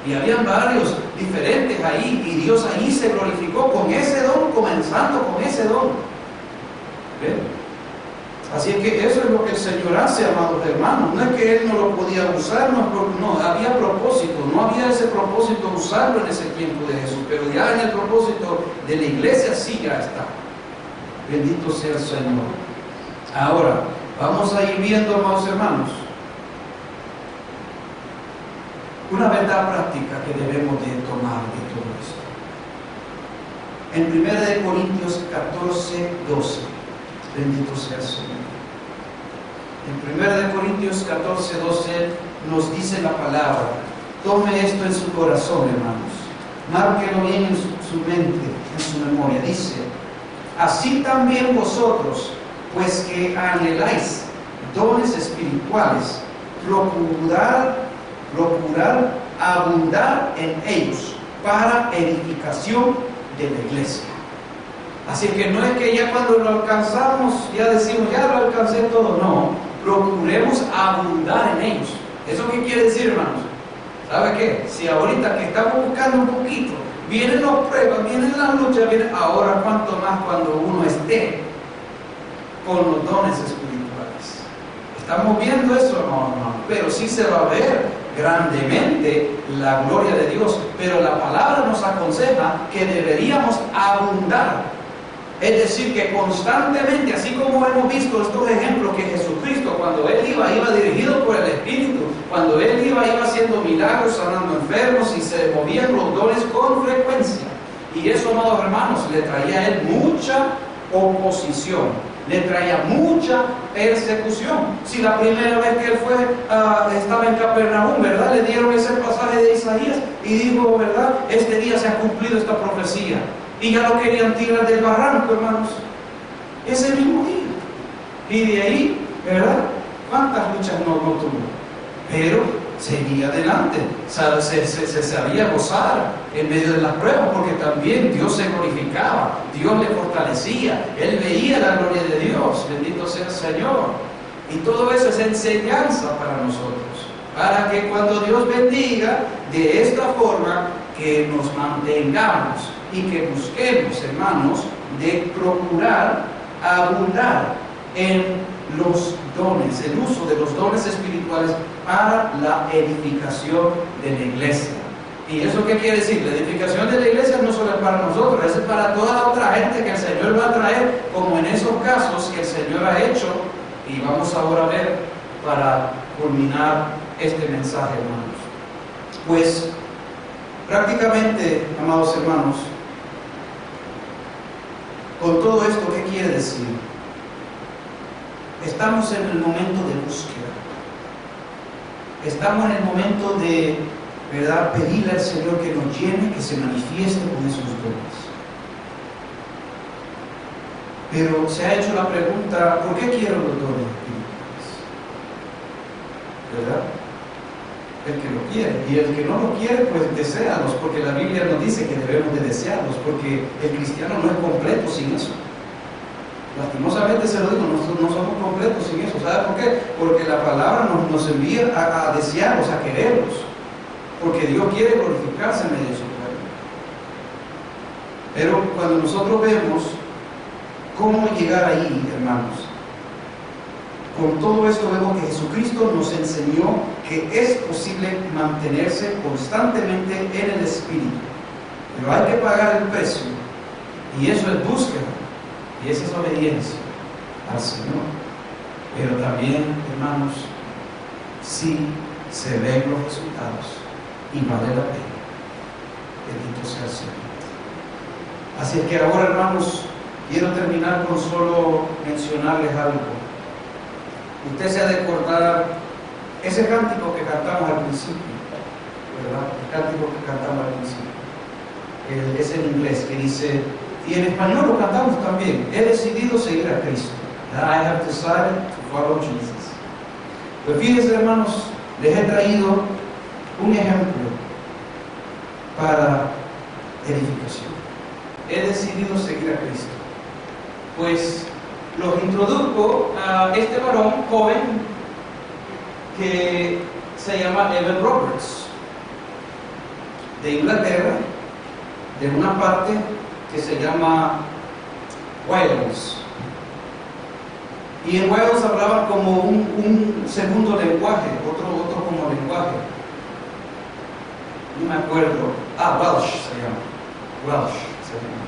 y habían varios diferentes ahí, y Dios ahí se glorificó con ese don, comenzando con ese don. ¿Ven? Así es que eso es lo que el Señor hace, amados hermanos. No es que Él no lo podía usar, no, había propósito, no había ese propósito usarlo en ese tiempo de Jesús, pero ya en el propósito de la iglesia sí ya está. Bendito sea el Señor. Ahora, vamos a ir viendo, amados hermanos, una verdad práctica que debemos de tomar de todo esto. En 1 Corintios 14, 12, bendito sea el Señor. En 1 Corintios 14, 12 nos dice la palabra. Tome esto en su corazón, hermanos. Márquelo bien en su mente, en su memoria. Dice: así también vosotros, pues que anheláis dones espirituales, procurar abundar en ellos para edificación de la iglesia. Así que no es que ya cuando lo alcanzamos, ya decimos, ya lo alcancé todo. No, procuremos abundar en ellos. ¿Eso qué quiere decir, hermanos? ¿Sabe qué? Si ahorita que estamos buscando un poquito, vienen las pruebas, vienen las luchas, vienen ahora, cuánto más cuando uno esté con los dones espirituales. Estamos viendo eso, hermano, pero sí se va a ver grandemente la gloria de Dios. Pero la palabra nos aconseja que deberíamos abundar. Es decir, que constantemente, así como hemos visto estos ejemplos, que Jesucristo, cuando Él iba dirigido por el Espíritu, cuando Él iba haciendo milagros, sanando enfermos, y se movían los dones con frecuencia. Y eso, amados hermanos, le traía a Él mucha oposición, le traía mucha persecución. Si la primera vez que Él estaba en Capernaum, ¿verdad?, le dieron ese pasaje de Isaías y dijo, ¿verdad?, este día se ha cumplido esta profecía. Y ya lo querían tirar del barranco, hermanos, ese mismo día. Y de ahí, ¿verdad?, cuántas luchas no tuvo. Pero seguía adelante, se sabía gozar en medio de las pruebas, porque también Dios se glorificaba, Dios le fortalecía, Él veía la gloria de Dios. Bendito sea el Señor. Y todo eso es enseñanza para nosotros, para que cuando Dios bendiga, de esta forma, que nos mantengamos y que busquemos, hermanos, de procurar abundar en los dones, el uso de los dones espirituales para la edificación de la iglesia. ¿Y eso qué quiere decir? La edificación de la iglesia no solo es para nosotros, es para toda la otra gente que el Señor va a traer, como en esos casos que el Señor ha hecho, y vamos ahora a ver para culminar este mensaje, hermanos. Pues prácticamente, amados hermanos, con todo esto, ¿qué quiere decir? Estamos en el momento de búsqueda. Estamos en el momento de, ¿verdad?, pedirle al Señor que nos llene, que se manifieste con esos dones. Pero se ha hecho la pregunta, ¿por qué quiero los dones espirituales? ¿Verdad? El que lo quiere, y el que no lo quiere, pues deséalos, porque la Biblia nos dice que debemos de desearlos, porque el cristiano no es completo sin eso. Lastimosamente se lo digo, no somos completos sin eso. ¿Sabe por qué? Porque la palabra nos envía a desearlos, a quererlos, porque Dios quiere glorificarse en medio de su pueblo. Pero cuando nosotros vemos cómo llegar ahí, hermanos, con todo esto vemos que Jesucristo nos enseñó que es posible mantenerse constantemente en el Espíritu, pero hay que pagar el precio, y eso es búsqueda, y esa es obediencia al Señor. Pero también, hermanos, sí se ven los resultados y vale la pena. Bendito sea el Señor. Así es que ahora, hermanos, quiero terminar con solo mencionarles algo. Usted se ha de acordar ese cántico que cantamos al principio, ¿verdad? El cántico que cantamos al principio. Es en inglés, que dice, y en español lo cantamos también, he decidido seguir a Cristo. I have decided to follow Jesus. Pues fíjense, hermanos, les he traído un ejemplo para edificación. He decidido seguir a Cristo. Pues los introduzco a este varón joven que se llama Evan Roberts, de Inglaterra, de una parte que se llama Wales. Y en Wales hablaban como un segundo lenguaje, otro como lenguaje. No me acuerdo. Welsh se llama. Welsh se llama.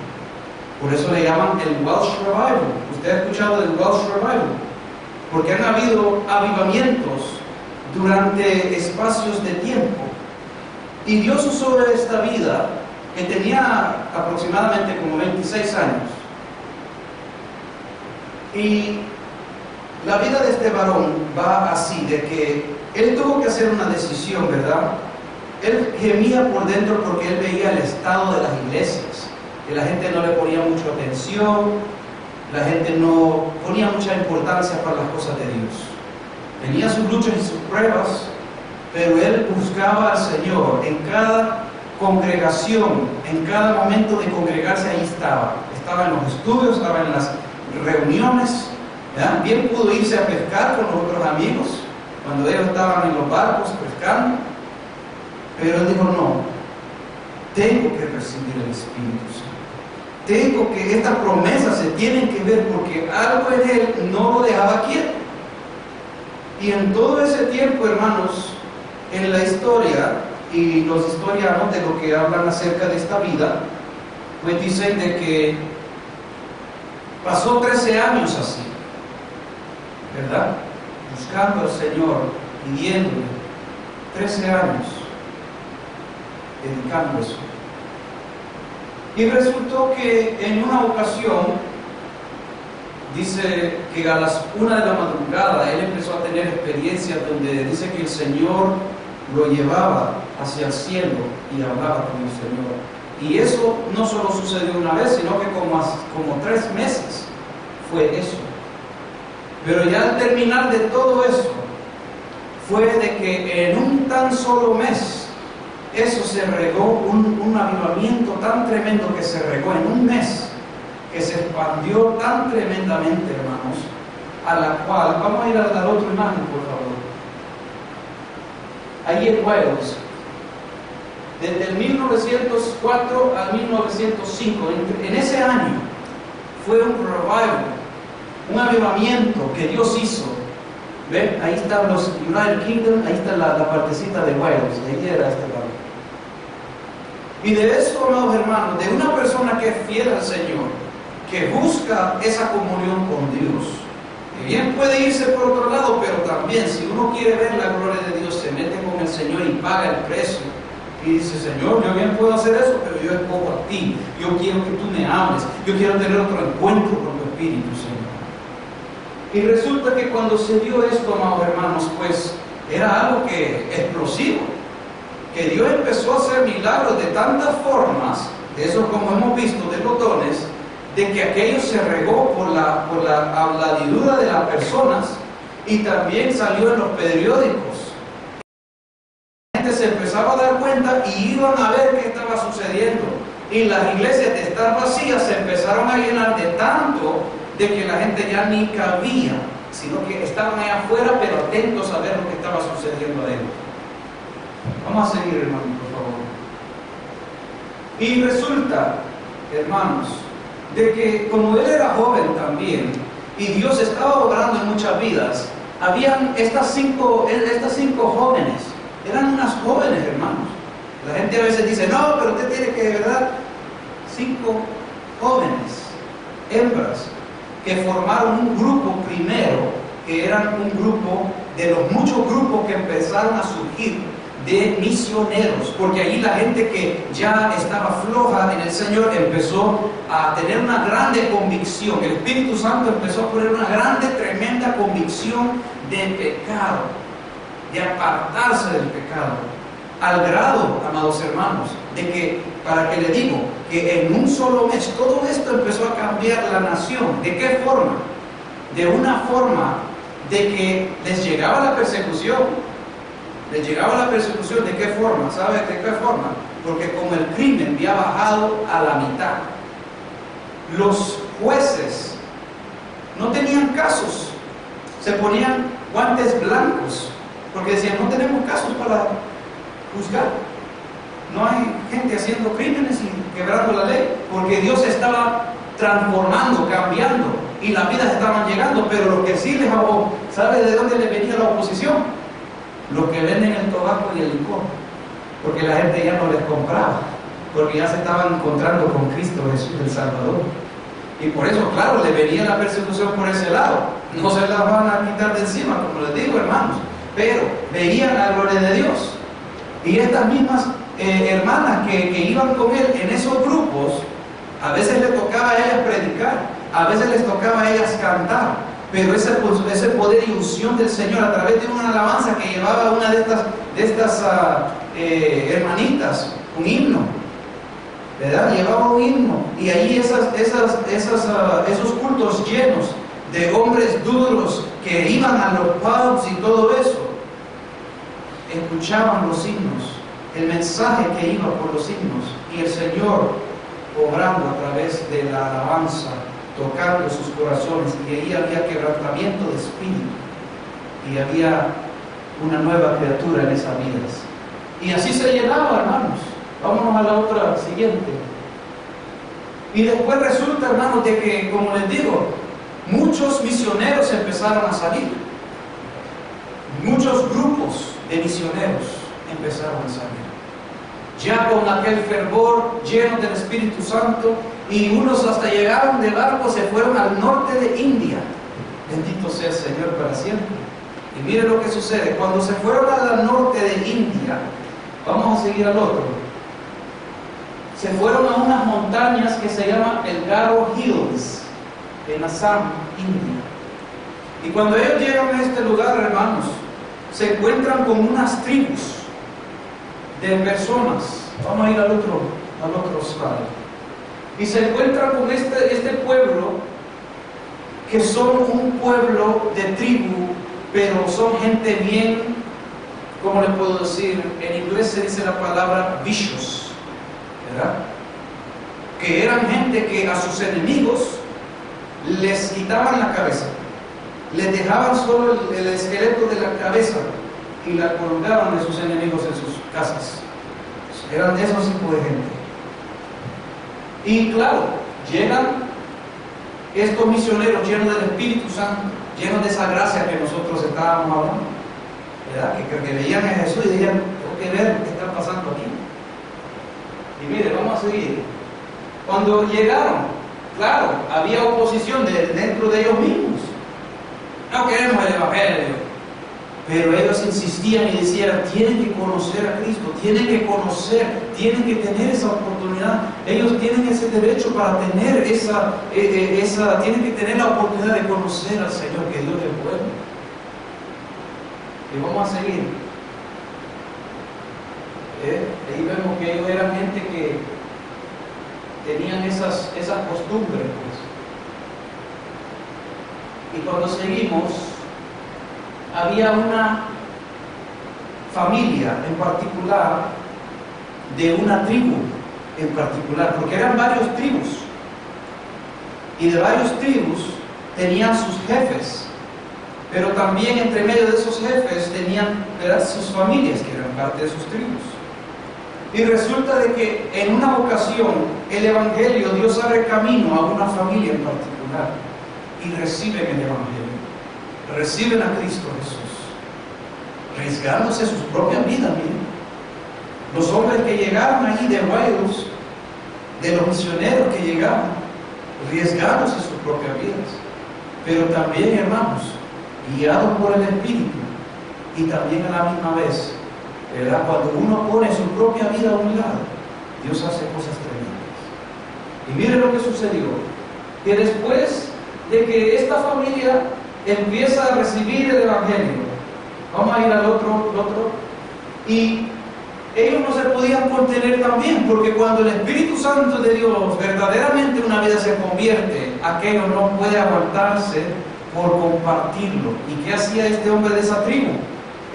Por eso le llaman el Welsh Revival. ¿Usted ha escuchado del Welsh Revival? Porque han habido avivamientos durante espacios de tiempo. Y Dios usó esta vida, que tenía aproximadamente como 26 años. Y la vida de este varón va así, de que él tuvo que hacer una decisión, ¿verdad? Él gemía por dentro porque él veía el estado de las iglesias, que la gente no le ponía mucha atención, la gente no ponía mucha importancia para las cosas de Dios. Tenía sus luchas y sus pruebas, pero él buscaba al Señor en cada congregación, en cada momento de congregarse. Ahí estaba en los estudios, estaba en las reuniones, ¿verdad? Bien pudo irse a pescar con los otros amigos cuando ellos estaban en los barcos pescando, pero él dijo, no, tengo que recibir el Espíritu Santo, estas promesas se tienen que ver, porque algo en él no lo dejaba quieto. Y en todo ese tiempo, hermanos, en la historia, y los historianos de lo que hablan acerca de esta vida, pues dicen de que pasó 13 años así, ¿verdad? Buscando al Señor, pidiéndole, 13 años, dedicando eso. Y resultó que en una ocasión, dice que a las 1 de la madrugada, él empezó a tener experiencias donde dice que el Señor lo llevaba hacia el cielo y hablaba con el Señor. Y eso no solo sucedió una vez, sino que como 3 meses fue eso. Pero ya al terminar de todo eso, fue de que en un tan solo mes, eso se regó, un avivamiento tan tremendo que se regó en un mes, que se expandió tan tremendamente, hermanos, a la cual, vamos a ir a la otra imagen, por favor. Ahí en Wales, desde el 1904 al 1905, en ese año, fue un revival, un avivamiento que Dios hizo. ¿Ven? Ahí están los United Kingdom, ahí está la partecita de Wales, ahí era este lado. Y de eso, amados hermanos, de una persona que es fiel al Señor, que busca esa comunión con Dios, que bien puede irse por otro lado, pero también si uno quiere ver la gloria de Dios, se mete con el Señor y paga el precio y dice, Señor, yo bien puedo hacer eso, pero yo escojo a ti, yo quiero que tú me hables, yo quiero tener otro encuentro con tu Espíritu, Señor. Y resulta que cuando se dio esto, amados hermanos, pues era algo que explosivo, que Dios empezó a hacer milagros de tantas formas, de esos como hemos visto, de los dones, de que aquello se regó por la habladidura de las personas, y también salió en los periódicos. La gente se empezaba a dar cuenta y iban a ver qué estaba sucediendo, y las iglesias de estar vacías se empezaron a llenar de tanto de que la gente ya ni cabía, sino que estaban allá afuera, pero atentos a ver lo que estaba sucediendo adentro. Vamos a seguir, hermanos, por favor. Y resulta, hermanos, de que como él era joven también, y Dios estaba obrando en muchas vidas, habían estas cinco jóvenes, eran unas jóvenes, hermanos. La gente a veces dice, no, pero usted tiene que, ¿verdad? 5 jóvenes, hembras, que formaron un grupo primero, que que eran un grupo de los muchos grupos que empezaron a surgir de misioneros, porque allí la gente que ya estaba floja en el Señor empezó a tener una grande convicción. El Espíritu Santo empezó a poner una grande, tremenda convicción de pecado, de apartarse del pecado, al grado, amados hermanos, de que, para que le digo, que en un solo mes todo esto empezó a cambiar la nación. ¿De qué forma? De una forma de que les llegaba la persecución. Les llegaba la persecución. ¿De qué forma? ¿Sabe de qué forma? Porque como el crimen había bajado a la mitad, los jueces no tenían casos, se ponían guantes blancos, porque decían, no tenemos casos para juzgar. No hay gente haciendo crímenes y quebrando la ley, porque Dios estaba transformando, cambiando, y las vidas estaban llegando. Pero lo que sí les hago, ¿sabe de dónde le venía la oposición? Los que venden el tabaco y el licor, porque la gente ya no les compraba, porque ya se estaban encontrando con Cristo Jesús del Salvador. Y por eso, claro, le venía la persecución por ese lado. No se la van a quitar de encima, como les digo, hermanos, pero veían la gloria de Dios. Y estas mismas hermanas que iban con él en esos grupos, a veces les tocaba a ellas predicar, a veces les tocaba a ellas cantar, pero ese poder y unción del Señor a través de una alabanza que llevaba una de estas hermanitas, un himno, ¿verdad? Llevaba un himno, y ahí esos cultos llenos de hombres duros que iban a los pubs y todo eso, escuchaban los himnos, el mensaje que iba por los himnos, y el Señor obrando a través de la alabanza, tocando sus corazones, y ahí había quebrantamiento de espíritu, y había una nueva criatura en esas vidas. Y así se llenaba, hermanos. Vámonos a la otra siguiente. Y después resulta, hermanos, de que, como les digo, muchos misioneros empezaron a salir. Muchos grupos de misioneros empezaron a salir. Ya con aquel fervor, llenos del Espíritu Santo, y unos hasta llegaron de barco, se fueron al norte de India. Bendito sea el Señor para siempre. Y mire lo que sucede. Cuando se fueron al norte de India, vamos a seguir al otro, se fueron a unas montañas que se llaman el Garo Hills, en Assam, India. Y cuando ellos llegan a este lugar, hermanos, se encuentran con unas tribus de personas. Vamos a ir al otro slide. Y se encuentran con este pueblo, que son un pueblo de tribu, pero son gente bien, ¿cómo le puedo decir? En inglés se dice la palabra vicious, ¿verdad? Que eran gente que a sus enemigos les quitaban la cabeza, les dejaban solo el esqueleto de la cabeza y la colgaban de sus enemigos en sus casas. Eran de esos tipos de gente. Y claro, llegan estos misioneros llenos del Espíritu Santo, llenos de esa gracia que nosotros estábamos hablando, ¿verdad? Que veían a Jesús y decían, tengo que ver qué está pasando aquí. Y mire, vamos a seguir. Cuando llegaron, claro, había oposición dentro de ellos mismos. No queremos el Evangelio. Pero ellos insistían y decían, tienen que conocer a Cristo, tienen que conocer, tienen que tener esa oportunidad. Ellos tienen ese derecho para tener tienen que tener la oportunidad de conocer al Señor, que Dios es bueno. Y vamos a seguir. Ahí vemos que ellos eran gente que tenían esas costumbres, pues. Y cuando seguimos, había una familia en particular, de una tribu en particular, porque eran varios tribus, y de varios tribus tenían sus jefes, pero también entre medio de esos jefes tenían, ¿verdad?, sus familias, que eran parte de sus tribus. Y resulta de que en una ocasión el Evangelio, Dios abre camino a una familia en particular, y reciben el Evangelio, reciben a Cristo Jesús, arriesgándose sus propias vidas. Miren, los hombres que llegaron allí de Wales, de los misioneros que llegaron, arriesgándose sus propias vidas. Pero también, hermanos, guiados por el Espíritu, y también a la misma vez, ¿verdad? Cuando uno pone su propia vida a un lado, Dios hace cosas tremendas. Y mire lo que sucedió, que después de que esta familia empieza a recibir el Evangelio, vamos a ir al otro, y ellos no se podían contener también, porque cuando el Espíritu Santo de Dios verdaderamente una vida se convierte, aquello no puede aguantarse por compartirlo. ¿Y qué hacía este hombre de esa tribu?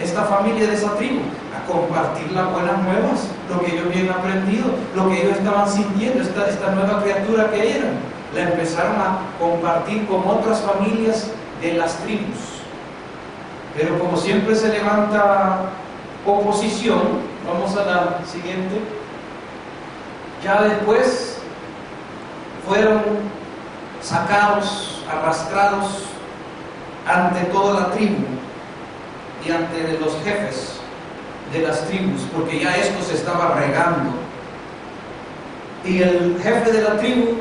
Esta familia de esa tribu, a compartir las buenas nuevas, lo que ellos habían aprendido, lo que ellos estaban sintiendo, esta nueva criatura que eran, la empezaron a compartir con otras familias de las tribus. Pero como siempre se levanta oposición, vamos a la siguiente, ya después fueron sacados, arrastrados ante toda la tribu y ante los jefes de las tribus, porque ya esto se estaba regando. Y el jefe de la tribu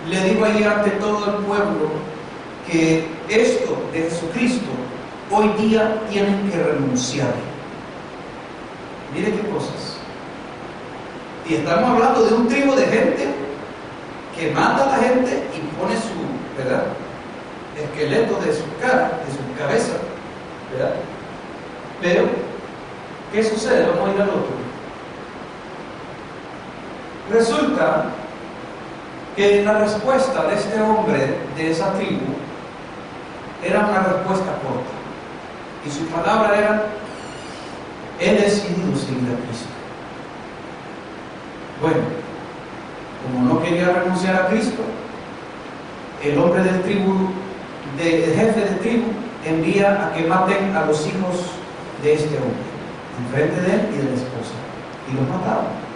le dijo ahí ante todo el pueblo que esto de Jesucristo hoy día tienen que renunciar. Mire qué cosas. Y estamos hablando de un tribu de gente que mata a la gente y pone su, ¿verdad?, esqueleto de su cara, de su cabeza, ¿verdad? Pero, ¿qué sucede? Vamos a ir al otro. Resulta que la respuesta de este hombre de esa tribu era una respuesta corta. Y su palabra era: he decidido seguir a Cristo. Bueno, como no quería renunciar a Cristo, el hombre del jefe de tribu, envía a que maten a los hijos de este hombre, enfrente de él y de la esposa, y los mataron.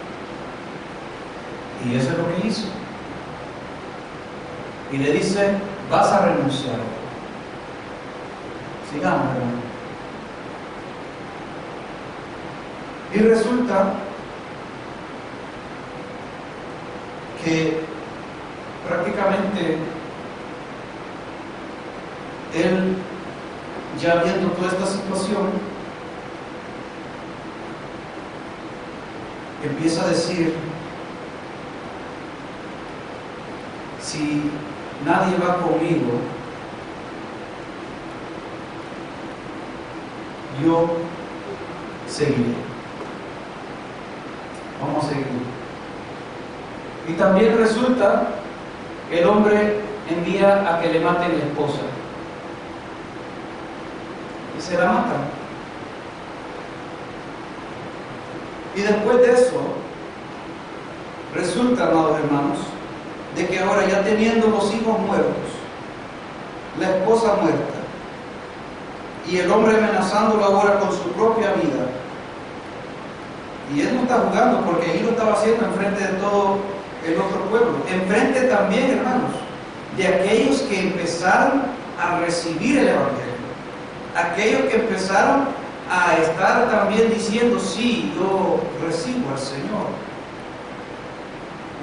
Y eso es lo que hizo. Y le dice: vas a renunciar. Sigamos, hermano. Y resulta que prácticamente él, ya viendo toda esta situación, empieza a decir: si nadie va conmigo, yo seguiré. Vamos a seguir. Y también resulta que el hombre envía a que le maten la esposa. Y se la matan. Y después de eso, resulta, amados hermanos, de que ahora, ya teniendo los hijos muertos, la esposa muerta, y el hombre amenazándolo ahora con su propia vida, y él no está jugando, porque él lo estaba haciendo enfrente de todo el otro pueblo, enfrente también, hermanos, de aquellos que empezaron a recibir el Evangelio, aquellos que empezaron a estar también diciendo: sí, yo recibo al Señor,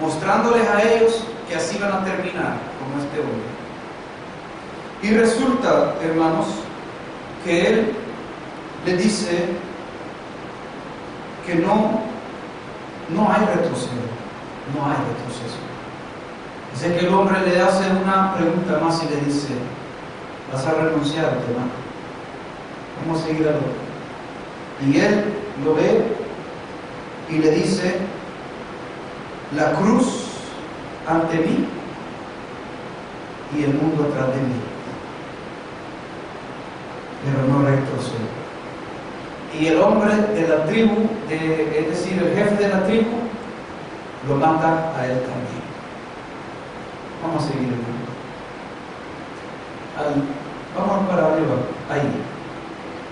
mostrándoles a ellos que así van a terminar como este hombre. Y resulta, hermanos, que él le dice que no hay retroceso, no hay retroceso. Dice que el hombre le hace una pregunta más y le dice: ¿vas a renunciar, hermano? Vamos a seguir al otro. Y él lo ve y le dice: la cruz ante mí y el mundo atrás de mí, pero no retrocedo. Y el hombre de la tribu, es decir, el jefe de la tribu, lo mata a él también. Vamos a seguir, hermano. Vamos para arriba, ahí.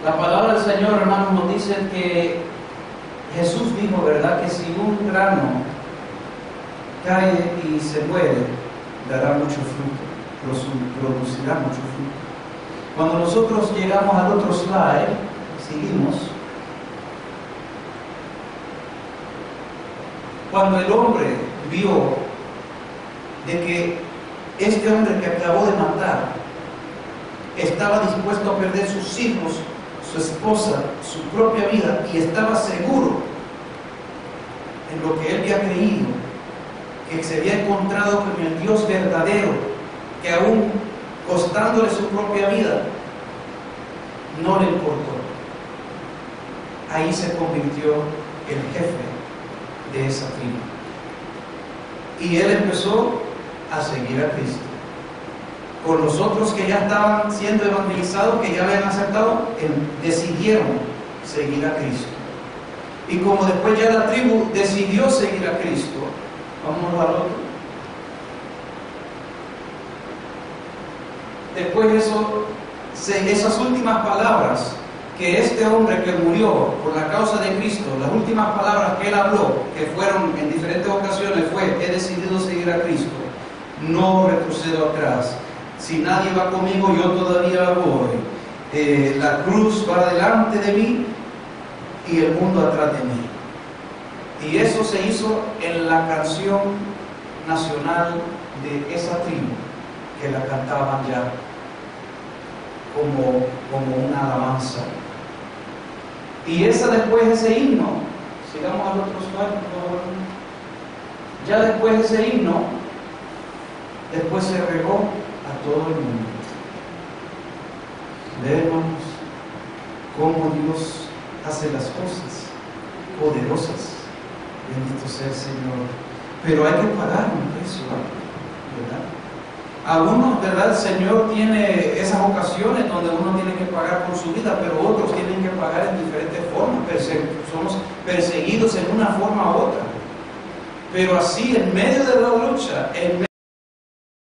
La palabra del Señor, hermanos, nos dice que Jesús dijo, ¿verdad?, que si un grano cae y se muere, dará mucho fruto, producirá mucho fruto. Cuando nosotros llegamos al otro slide, seguimos. Cuando el hombre vio de que este hombre que acabó de matar estaba dispuesto a perder sus hijos, su esposa, su propia vida, y estaba seguro en lo que él había creído, que se había encontrado con el Dios verdadero, que aún costándole su propia vida, no le importó. Ahí se convirtió el jefe de esa tribu. Y él empezó a seguir a Cristo. Con los otros que ya estaban siendo evangelizados, que ya habían aceptado, decidieron seguir a Cristo. Y como después ya la tribu decidió seguir a Cristo, vamos al otro. Después de eso, esas últimas palabras que este hombre que murió por la causa de Cristo, las últimas palabras que él habló, que fueron en diferentes ocasiones, fue: he decidido seguir a Cristo, no retrocedo atrás. Si nadie va conmigo, yo todavía voy. La cruz va delante de mí y el mundo atrás de mí. Y eso se hizo en la canción nacional de esa tribu, que la cantaban ya como una alabanza. Y ese himno, sigamos al otro slide, por favor. Ya después de ese himno, después se regó a todo el mundo. Vemos cómo Dios hace las cosas poderosas. Bendito sea el Señor. Pero hay que pagar un precio, ¿verdad? Algunos, ¿verdad? El Señor tiene esas ocasiones donde uno tiene que pagar por su vida, pero otros tienen que pagar en diferentes formas. Somos perseguidos en una forma u otra. Pero así, en medio de la lucha, en medio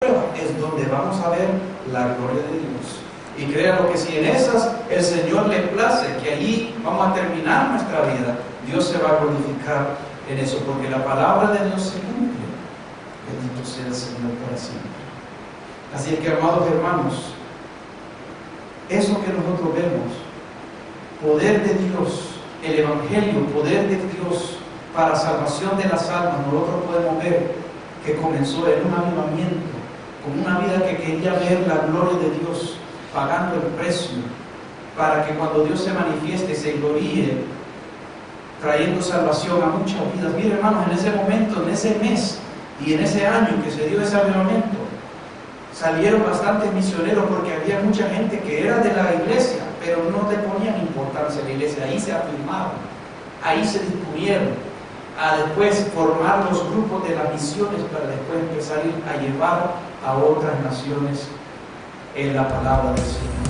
de la prueba, es donde vamos a ver la gloria de Dios. Y créanlo que si en esas el Señor le place, que allí vamos a terminar nuestra vida, Dios se va a glorificar en eso, porque la palabra de Dios se cumple. Bendito sea el Señor para siempre. Así es que, amados hermanos, eso que nosotros vemos, poder de Dios, el Evangelio, poder de Dios para salvación de las almas, nosotros podemos ver que comenzó en un avivamiento, con una vida que quería ver la gloria de Dios, pagando el precio, para que cuando Dios se manifieste, se gloríe, trayendo salvación a muchas vidas. Mire, hermanos, en ese momento, en ese mes y en ese año que se dio ese avivamiento, salieron bastantes misioneros, porque había mucha gente que era de la iglesia, pero no le ponían importancia a la iglesia. Ahí se afirmaron, ahí se dispusieron a después formar los grupos de las misiones, para después empezar a llevar a otras naciones en la palabra del Señor.